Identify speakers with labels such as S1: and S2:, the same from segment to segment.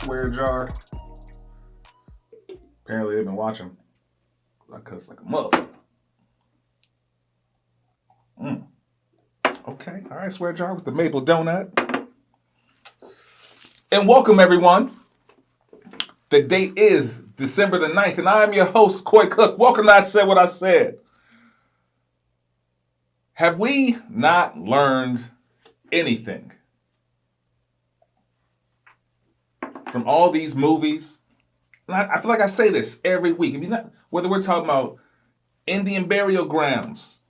S1: swear jar. Apparently they've been watching. I cuss like a motherfucker. Okay, all right, swear jar with the maple donut. And welcome everyone. The date is December the 9th, and I am your host, Coy Cook. Welcome to I Said What I Said. Have we not learned anything from all these movies? And I feel like I say this every week. Whether we're talking about Indian burial grounds,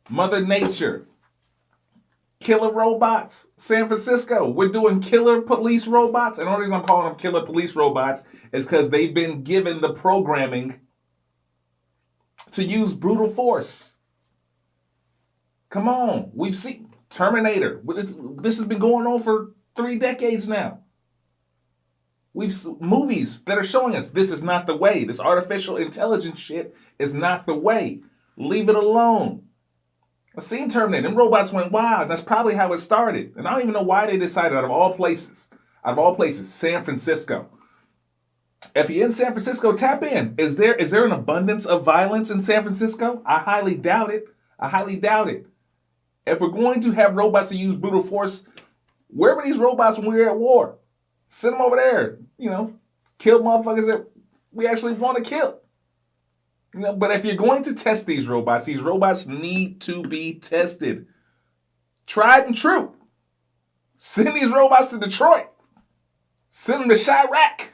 S1: Mother Nature, killer robots, San Francisco. We're doing killer police robots. And the only reason I'm calling them killer police robots is because they've been given the programming to use brutal force. Come on. We've seen Terminator. This has been going on for 3 decades now. We've movies that are showing us this is not the way. This artificial intelligence shit is not the way. Leave it alone. I've seen Terminator. Them robots went wild. That's probably how it started. And I don't even know why they decided out of all places, San Francisco. If you're in San Francisco, tap in. Is there an abundance of violence in San Francisco? I highly doubt it. If we're going to have robots that use brutal force, where were these robots when we were at war? Send them over there, kill motherfuckers that we actually want to kill. But if you're going to test these robots need to be tested. Tried and true. Send these robots to Detroit. Send them to Chirac,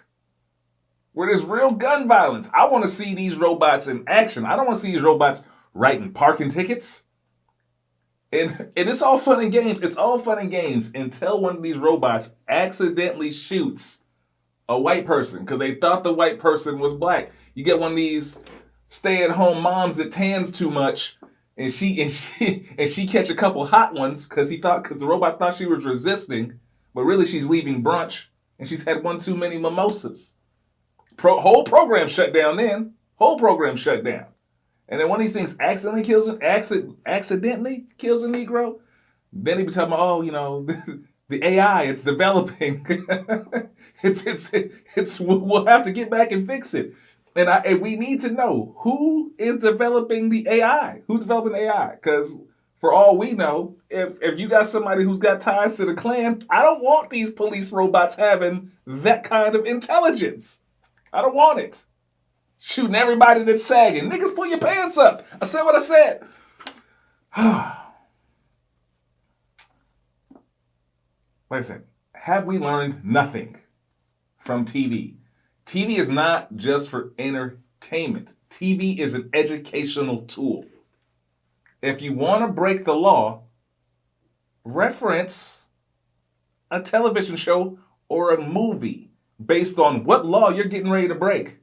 S1: where there's real gun violence. I want to see these robots in action. I don't want to see these robots writing parking tickets. And it's all fun and games. It's all fun and games until one of these robots accidentally shoots a white person because they thought the white person was black. You get one of these stay-at-home moms that tans too much, and she catch a couple hot ones because the robot thought she was resisting, but really she's leaving brunch and she's had one too many mimosas. Whole program shut down then. And then one of these things accidentally kills a Negro, then he be talking about, the AI, it's developing. We'll have to get back and fix it. And we need to know who is developing the AI. Who's developing the AI? Because for all we know, if you got somebody who's got ties to the Klan, I don't want these police robots having that kind of intelligence. I don't want it. Shooting everybody that's sagging. Niggas, pull your pants up. I said what I said. Like I said, have we learned nothing from TV? TV is not just for entertainment. TV is an educational tool. If you want to break the law, reference a television show or a movie based on what law you're getting ready to break.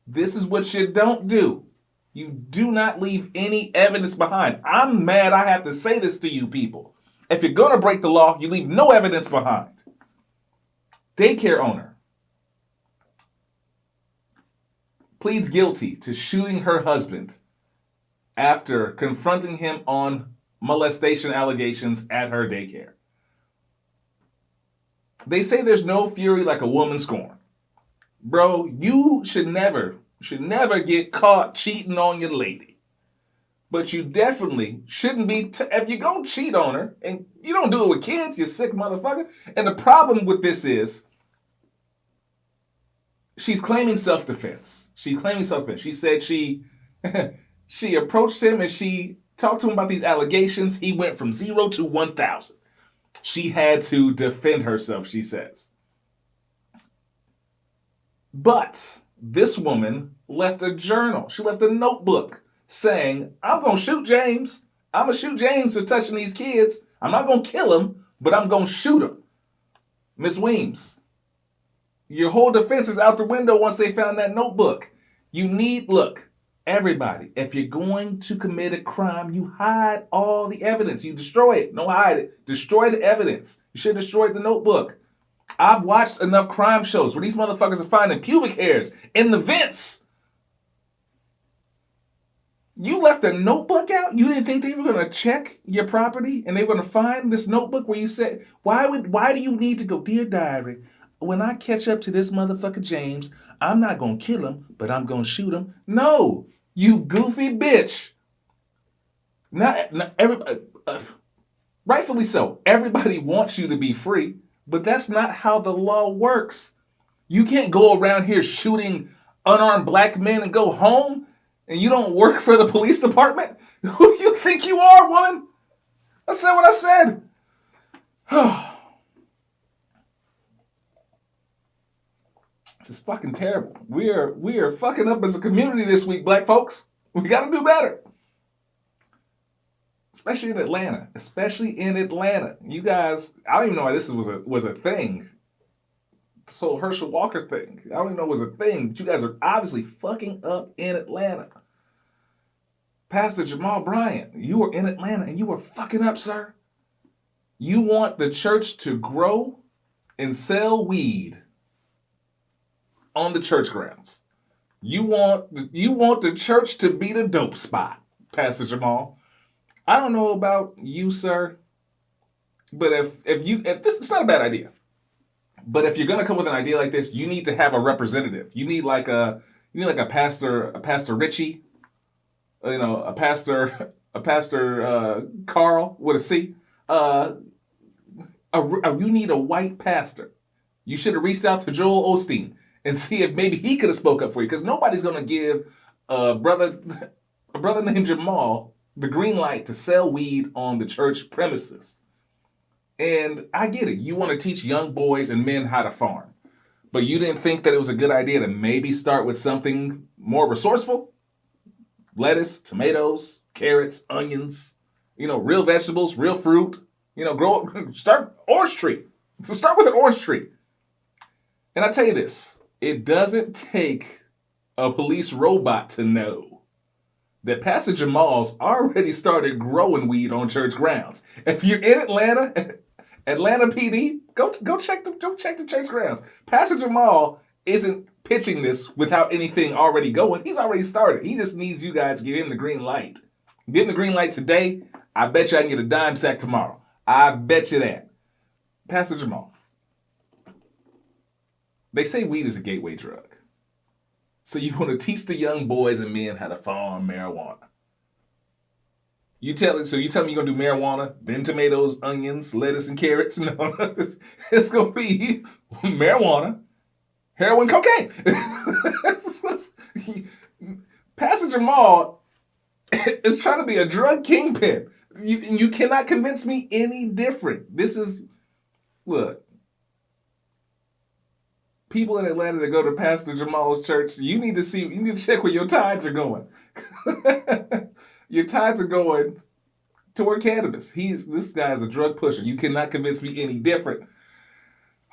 S1: This is what you don't do. You do not leave any evidence behind. I'm mad I have to say this to you people. If you're going to break the law, you leave no evidence behind. Daycare owner pleads guilty to shooting her husband after confronting him on molestation allegations at her daycare. They say there's no fury like a woman scorned. Bro, you should never get caught cheating on your lady. But you definitely shouldn't be, if you're going to cheat on her, and you don't do it with kids, you sick motherfucker. And the problem with this is, she's claiming self-defense. She said she approached him and she talked to him about these allegations. He went from 0 to 1,000. She had to defend herself, she says. But this woman left a journal. She left a notebook saying, I'm going to shoot James. I'm going to shoot James for touching these kids. I'm not going to kill him, but I'm going to shoot him. Ms. Your whole defense is out the window once they found that notebook. Look, everybody, if you're going to commit a crime, you hide all the evidence. You destroy it. No, hide it. Destroy the evidence. You should have destroyed the notebook. I've watched enough crime shows where these motherfuckers are finding pubic hairs in the vents. You left a notebook out? You didn't think they were going to check your property and they were going to find this notebook where you said, why do you need to go, dear diary, when I catch up to this motherfucker James, I'm not going to kill him, but I'm going to shoot him. No, you goofy bitch. Not everybody, rightfully so. Everybody wants you to be free, but that's not how the law works. You can't go around here shooting unarmed black men and go home, and you don't work for the police department? Who do you think you are, woman? I said what I said. This is fucking terrible. We are fucking up as a community this week, black folks. We got to do better. Especially in Atlanta. You guys, I don't even know why this was a thing. This whole Herschel Walker thing. I don't even know it was a thing, but you guys are obviously fucking up in Atlanta. Pastor Jamal Bryant, you were in Atlanta and you were fucking up, sir. You want the church to grow and sell weed on the church grounds. You want the church to be the dope spot, Pastor Jamal. I don't know about you, sir, but if this, it's not a bad idea. But if you're gonna come with an idea like this, you need to have a representative. You need like a Pastor Richie, a pastor Carl with a C. You need a white pastor. You should have reached out to Joel Osteen and see if maybe he could have spoke up for you, because nobody's gonna give a brother named Jamal the green light to sell weed on the church premises. And I get it. You want to teach young boys and men how to farm. But you didn't think that it was a good idea to maybe start with something more resourceful? Lettuce, tomatoes, carrots, onions, real vegetables, real fruit. Start orange tree. So start with an orange tree. And I tell you this, it doesn't take a police robot to know that Pastor Jamal's already started growing weed on church grounds. If you're in Atlanta PD, go check the church grounds. Pastor Jamal isn't pitching this without anything already going. He's already started. He just needs you guys to give him the green light. Give him the green light today. I bet you I can get a dime sack tomorrow. I bet you that. Pastor Jamal, they say weed is a gateway drug. So you want to teach the young boys and men how to farm marijuana. You tell me you're going to do marijuana, then tomatoes, onions, lettuce, and carrots? No, it's going to be marijuana, heroin, cocaine. Pastor Jamal is trying to be a drug kingpin. You cannot convince me any different. Look. People in Atlanta that go to Pastor Jamal's church, you need to check where your tithes are going. Your tithes are going toward cannabis. This guy's a drug pusher. You cannot convince me any different.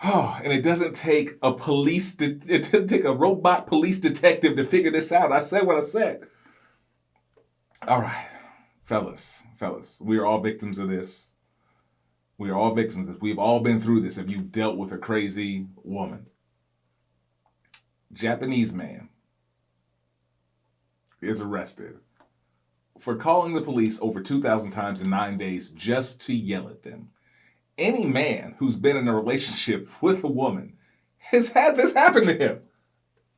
S1: Oh, and it doesn't take a robot police detective to figure this out. I said what I said. All right, fellas, we are all victims of this. We've all been through this if you've dealt with a crazy woman. Japanese man is arrested for calling the police over 2,000 times in 9 days just to yell at them. Any man who's been in a relationship with a woman has had this happen to him.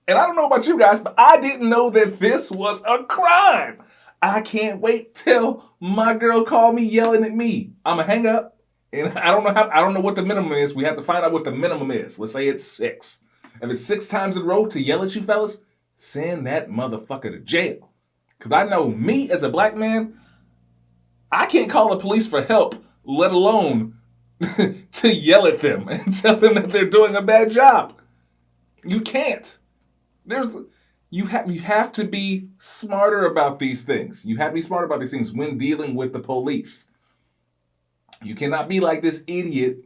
S1: And I don't know about you guys, but I didn't know that this was a crime. I can't wait till my girl called me yelling at me. I'm gonna hang up, and I don't know what the minimum is. We have to find out what the minimum is. Let's say it's 6. If it's 6 times in a row to yell at you fellas, send that motherfucker to jail. Because I know me as a black man, I can't call the police for help, let alone to yell at them and tell them that they're doing a bad job. You can't. You have to be smarter about these things. You have to be smarter about these things when dealing with the police. You cannot be like this idiot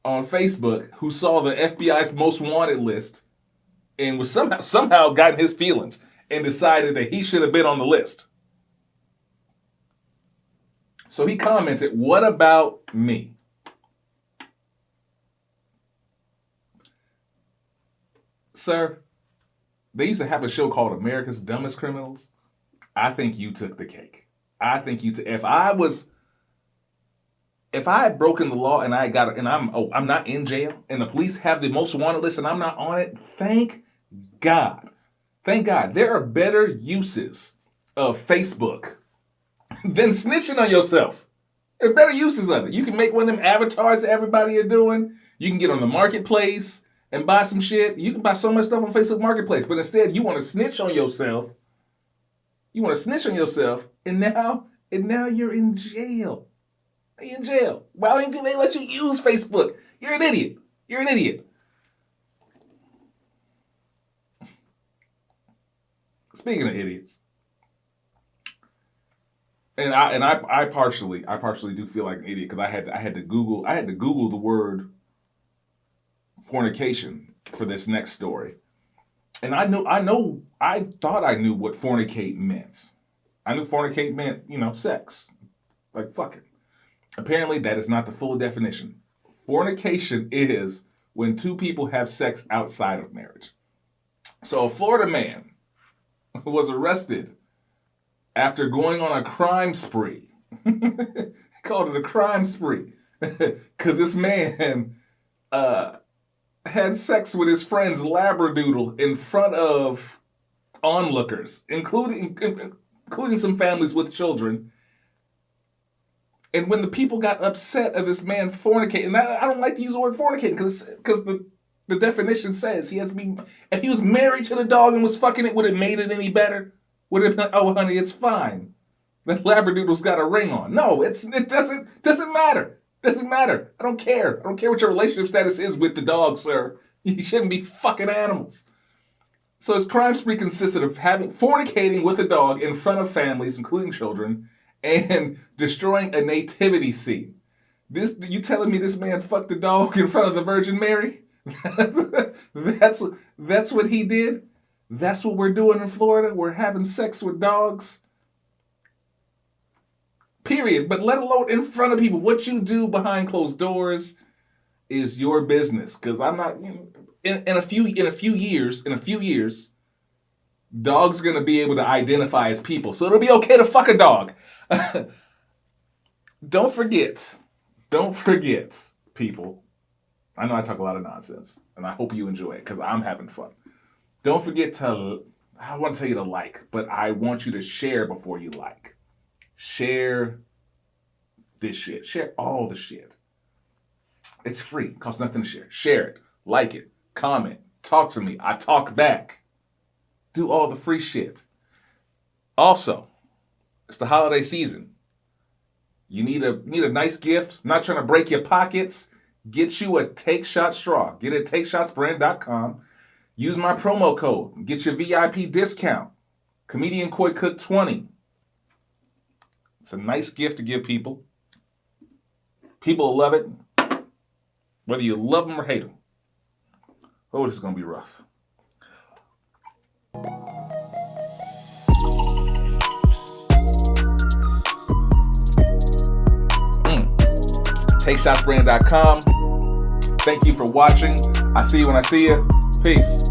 S1: on Facebook who saw the FBI's most wanted list and was somehow got in his feelings and decided that he should have been on the list. So he commented, "What about me?" Sir, they used to have a show called America's Dumbest Criminals. I think you took the cake. I think you took. If I had broken the law and I'm not in jail and the police have the most wanted list and I'm not on it, thank God. Thank God. There are better uses of Facebook than snitching on yourself. There are better uses of it. You can make one of them avatars that everybody are doing. You can get on the marketplace and buy some shit. You can buy so much stuff on Facebook Marketplace, but instead you want to snitch on yourself. And now you're in jail. You're in jail. Why don't you think they let you use Facebook? You're an idiot. You're an idiot. Speaking of idiots, and I partially do feel like an idiot because I had to Google the word fornication for this next story. And I thought I knew what fornicate meant. I knew fornicate meant, sex. Like fucking. Apparently that is not the full definition. Fornication is when two people have sex outside of marriage. So a Florida man who was arrested after going on a crime spree. Called it a crime spree. Because this man had sex with his friend's labradoodle in front of onlookers, including some families with children. And when the people got upset of this man fornicating, and I don't like to use the word fornicating because the definition says he has to be, if he was married to the dog and was fucking it, would it made it any better? Would it been, oh honey, it's fine. The labradoodle's got a ring on. No, it doesn't matter. Doesn't matter. I don't care. I don't care what your relationship status is with the dog, sir. You shouldn't be fucking animals. So his crime spree consisted of fornicating with a dog in front of families, including children, and destroying a nativity scene. You telling me this man fucked the dog in front of the Virgin Mary? That's what he did? That's what we're doing in Florida? We're having sex with dogs? Period. But let alone in front of people. What you do behind closed doors is your business. Because I'm not, in a few years, dogs are going to be able to identify as people. So it'll be okay to fuck a dog. Don't forget, people. I know I talk a lot of nonsense, and I hope you enjoy it because I'm having fun. Don't forget I want to tell you to like, but I want you to share before you like. Share this shit. Share all the shit. It's free. It costs nothing to share. Share it. Like it. Comment. Talk to me. I talk back. Do all the free shit. Also, it's the holiday season. You need a nice gift. I'm not trying to break your pockets. Get you a Take Shot straw. Get it at takeshotsbrand.com. Use my promo code. Get your VIP discount. Comedian Koi Cook 20. It's a nice gift to give people. People will love it. Whether you love them or hate them. Oh, this is going to be rough. takeshotsbrand.com. Thank you for watching. I see you when I see you. Peace.